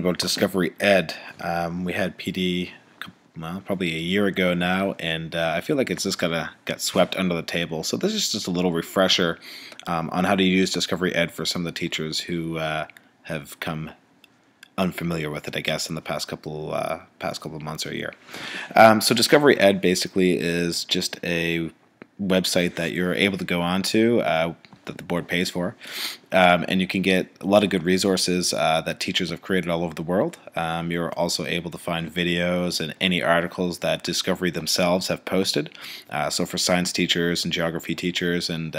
about Discovery Ed. We had PD probably a year ago now, and I feel like it's just got swept under the table. So this is just a little refresher on how to use Discovery Ed for some of the teachers who have come unfamiliar with it, I guess, in the past couple of months or a year. So Discovery Ed basically is just a website that you're able to go onto that the board pays for, and you can get a lot of good resources that teachers have created all over the world. You're also able to find videos and any articles that Discovery themselves have posted. So for science teachers and geography teachers and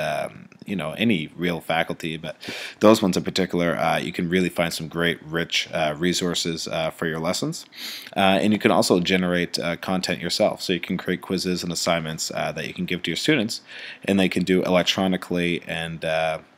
any real faculty, but those ones in particular, you can really find some great, rich resources for your lessons. And you can also generate content yourself. So you can create quizzes and assignments that you can give to your students, and they can do electronically, and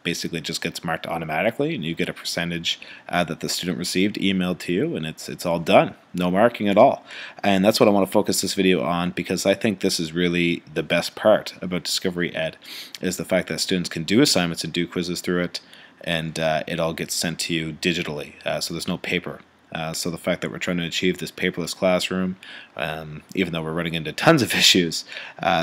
basically it just gets marked automatically, and you get a percentage that the student received emailed to you, and it's all done. No marking at all. And that's what I want to focus this video on, because I think this is really the best part about Discovery Ed, is the fact that students can do assignments and do quizzes through it, and it all gets sent to you digitally, so there's no paper. So the fact that we're trying to achieve this paperless classroom, even though we're running into tons of issues,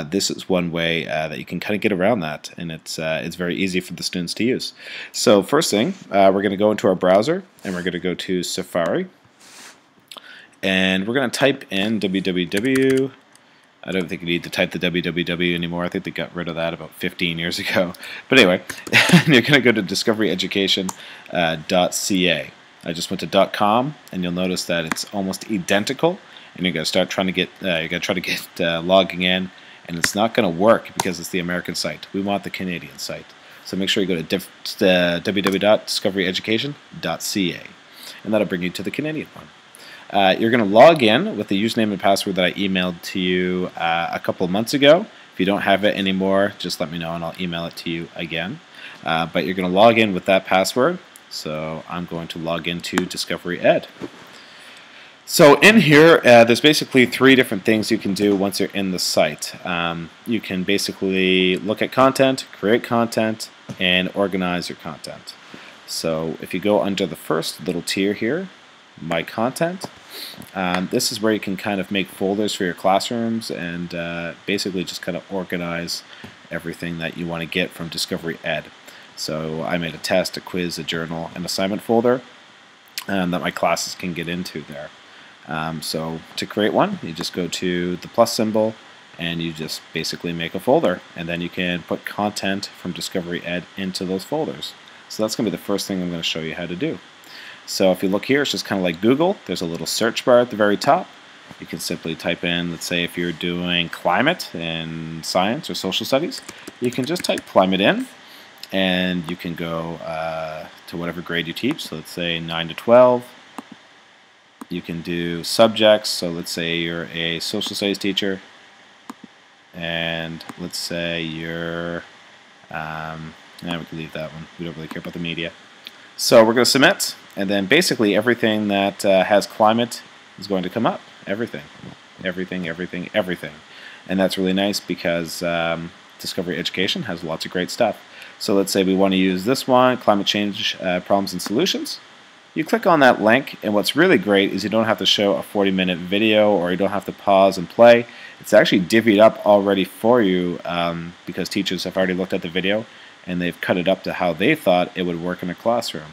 this is one way that you can kind of get around that, and it's very easy for the students to use. So first thing, we're going to go into our browser, and we're going to go to Safari, and we're going to type in www. I don't think you need to type the www anymore. I think they got rid of that about 15 years ago. But anyway, you're going to go to discoveryeducation.ca. I just went to .com, and you'll notice that it's almost identical. And you're going to start trying to get logging in, and it's not going to work because it's the American site. We want the Canadian site. So make sure you go to www.discoveryeducation.ca, and that'll bring you to the Canadian one. You're going to log in with the username and password that I emailed to you a couple of months ago. If you don't have it anymore, just let me know and I'll email it to you again. But you're going to log in with that password. So I'm going to log into Discovery Ed. So in here, there's basically three different things you can do once you're in the site. You can basically look at content, create content, and organize your content. So if you go under the first little tier here, My Content, this is where you can kind of make folders for your classrooms and basically just kind of organize everything that you want to get from Discovery Ed. So I made a test, a quiz, a journal, an assignment folder that my classes can get into there. So to create one, you just go to the plus symbol and you just basically make a folder, and then you can put content from Discovery Ed into those folders. So that's going to be the first thing I'm going to show you how to do. So if you look here, it's just kind of like Google. There's a little search bar at the very top. You can simply type in, let's say if you're doing climate in science or social studies, you can just type climate in, and you can go to whatever grade you teach. So let's say 9 to 12. You can do subjects. So let's say you're a social studies teacher, and let's say you're, we can leave that one. We don't really care about the media. So we're going to submit, and then basically everything that has climate is going to come up. Everything. And that's really nice because Discovery Education has lots of great stuff. So let's say we want to use this one, Climate Change Problems and Solutions. You click on that link, and what's really great is you don't have to show a 40-minute video, or you don't have to pause and play. It's actually divvied up already for you because teachers have already looked at the video, and they've cut it up to how they thought it would work in a classroom.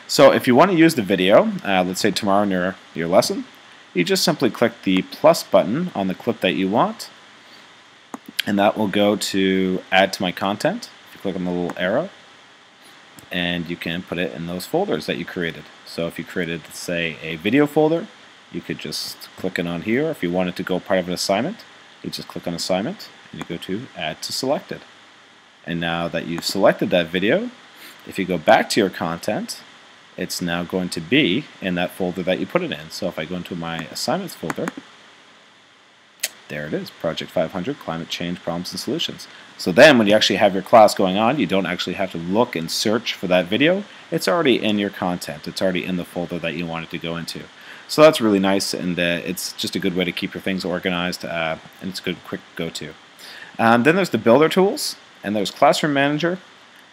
So if you want to use the video, let's say tomorrow in your lesson, you just simply click the plus button on the clip that you want, and that will go to Add to My Content. If you click on the little arrow, and you can put it in those folders that you created. So if you created, say, a video folder, you could just click it on here. If you wanted to go part of an assignment, you just click on Assignment, and you go to Add to Selected. And now that you've selected that video, if you go back to your content, it's now going to be in that folder that you put it in. So if I go into my assignments folder, there it is, Project 500, Climate Change Problems and Solutions. So then when you actually have your class going on, you don't actually have to look and search for that video. It's already in your content. It's already in the folder that you want it to go into. So that's really nice, and it's just a good way to keep your things organized, and it's a good, quick go-to. Then there's the Builder tools. And there's Classroom Manager.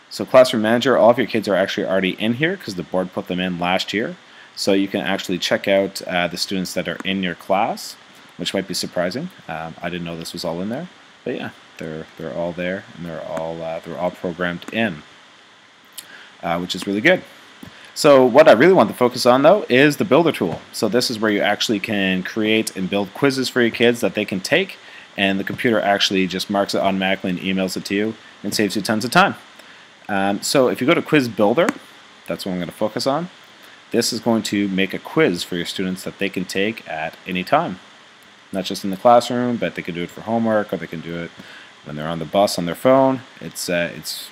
So Classroom Manager, all of your kids are actually already in here because the board put them in last year. So you can actually check out the students that are in your class, which might be surprising. I didn't know this was all in there, but yeah, they're all there, and they're all programmed in, which is really good. So what I really want to focus on, though, is the Builder tool. So this is where you actually can create and build quizzes for your kids that they can take, and the computer actually just marks it automatically and emails it to you and saves you tons of time. So if you go to Quiz Builder, that's what I'm going to focus on. This is going to make a quiz for your students that they can take at any time. Not just in the classroom, but they can do it for homework, or they can do it when they're on the bus on their phone. It's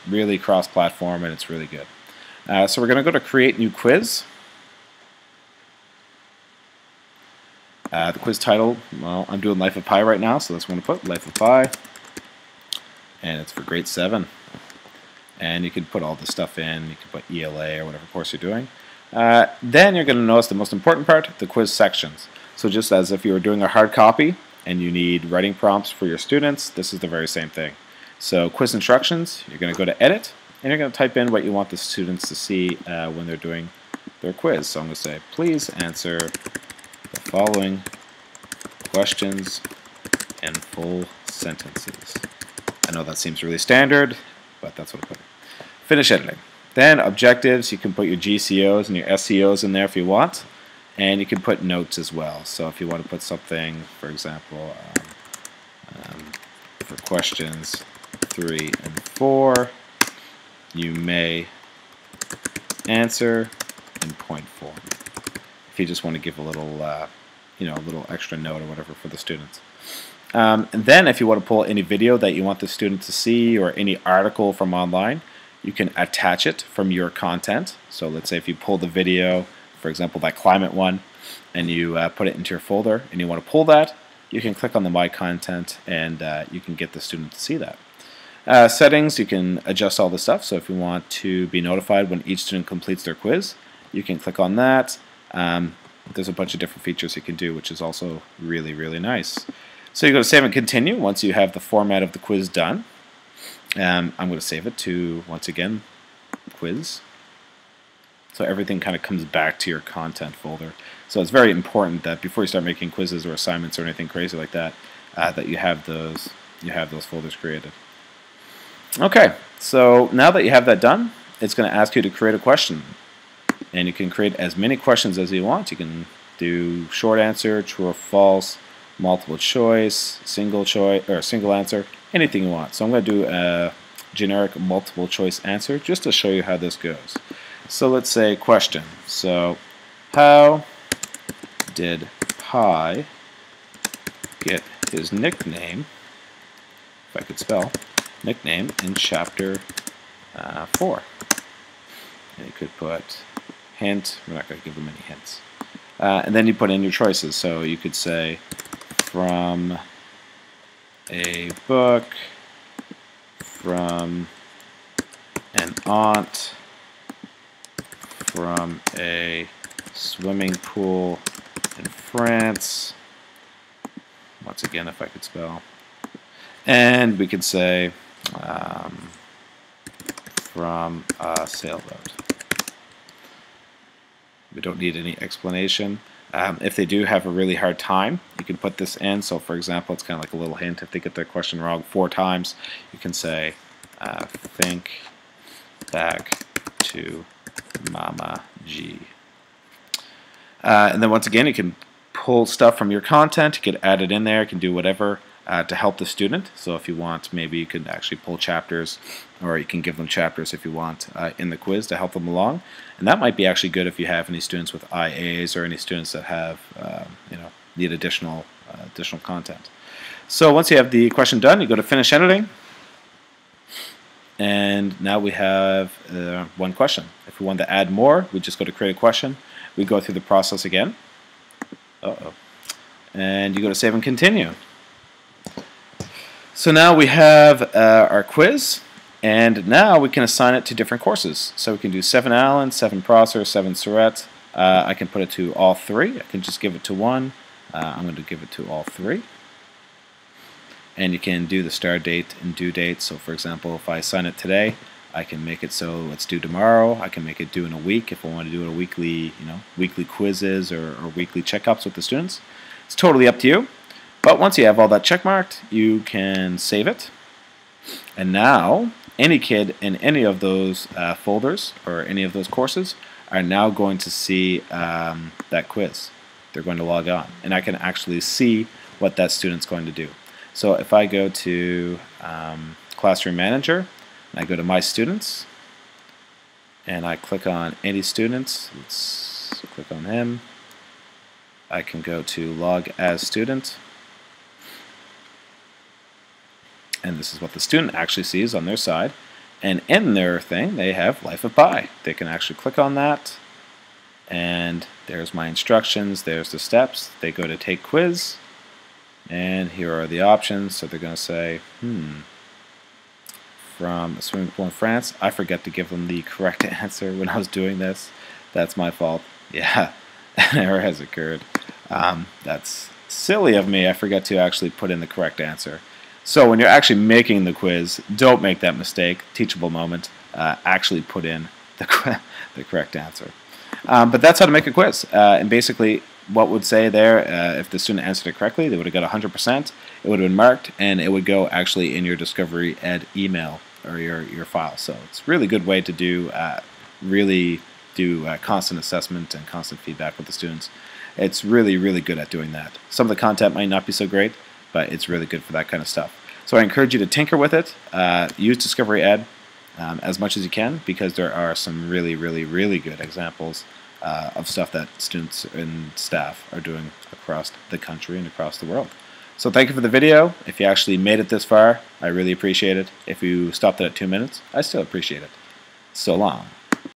really cross-platform, and it's really good. So we're going to go to Create New Quiz. The quiz title, well, I'm doing Life of Pi right now, so that's what I'm going to put, Life of Pi. And it's for grade 7. And you can put all the stuff in. You can put ELA or whatever course you're doing. Then you're going to notice the most important part, the quiz sections. So just as if you were doing a hard copy and you need writing prompts for your students, this is the very same thing. So quiz instructions, you're going to go to Edit, and you're going to type in what you want the students to see when they're doing their quiz. So I'm going to say, please answer the following questions in full sentences. I know that seems really standard, but that's what I put. Finish editing. Then objectives, you can put your GCOs and your SEOs in there if you want, and you can put notes as well. So if you want to put something, for example, for questions 3 and 4, you may answer in point form. If you just want to give a little, a little extra note or whatever for the students. And then if you want to pull any video that you want the student to see or any article from online, you can attach it from your content. So let's say if you pull the video, for example, that climate one, and you put it into your folder and you want to pull that, you can click on the My Content and you can get the student to see that. Settings, you can adjust all the stuff. So if you want to be notified when each student completes their quiz, you can click on that. There's a bunch of different features you can do, which is also really, really nice. So you go to Save and Continue once you have the format of the quiz done. I'm going to save it to, once again, Quiz. So everything kind of comes back to your content folder. So it's very important that before you start making quizzes or assignments or anything crazy like that, that you have those folders created. Okay, so now that you have that done, it's going to ask you to create a question. And you can create as many questions as you want. You can do short answer, true or false, multiple choice, single answer, anything you want. So I'm going to do a generic multiple choice answer just to show you how this goes. So let's say question. So how did Pi get his nickname, if I could spell, nickname in chapter 4? And you could put hint, we're not going to give them any hints. And then you put in your choices. So you could say from a book, from an aunt, from a swimming pool in France. Once again, if I could spell. And we could say from a sailboat. We don't need any explanation. If they do have a really hard time, you can put this in. So for example, it's kind of like a little hint. If they get their question wrong 4 times, you can say, think back to Mama G. And then once again, you can pull stuff from your content. You can add it in there. You can do whatever to help the student. So if you want, maybe you can actually pull chapters, or you can give them chapters if you want in the quiz to help them along. And that might be actually good if you have any students with IAs or any students that have, need additional content. So once you have the question done, you go to Finish Editing. And now we have one question. If we want to add more, we just go to Create a Question. We go through the process again. And you go to Save and Continue. So now we have our quiz, and now we can assign it to different courses. So we can do 7 Allen, 7 Prosser, 7 Surratt. I can put it to all 3. I can just give it to one. I'm going to give it to all 3. And you can do the start date and due date. So for example, if I assign it today, I can make it so it's due tomorrow. I can make it due in a week if I want to do a weekly, weekly quizzes or weekly checkups with the students. It's totally up to you. But once you have all that check marked, you can save it. And now, any kid in any of those folders or any of those courses are now going to see that quiz. They're going to log on, and I can actually see what that student's going to do. So if I go to Classroom Manager, and I go to My Students, and I click on any students, let's click on him. I can go to Log as Student, and this is what the student actually sees on their side. And in their thing, they have Life of Pi. They can actually click on that, and there's my instructions, there's the steps. They go to Take Quiz, and here are the options. So they're going to say, from a swimming pool in France. I forget to give them the correct answer when I was doing this. That's my fault. Yeah, an error has occurred. That's silly of me. I forgot to actually put in the correct answer. So when you're actually making the quiz, don't make that mistake. Teachable moment. Actually put in the correct answer. But that's how to make a quiz. And basically, what would say there, if the student answered it correctly, they would have got 100%. It would have been marked, and it would go actually in your Discovery Ed email or your file. So it's a really good way to do constant assessment and constant feedback with the students. It's really, really good at doing that. Some of the content might not be so great, but it's really good for that kind of stuff. So I encourage you to tinker with it. Use Discovery Ed as much as you can, because there are some really, really, really good examples of stuff that students and staff are doing across the country and across the world. So thank you for the video. If you actually made it this far, I really appreciate it. If you stopped it at 2 minutes, I still appreciate it. So long.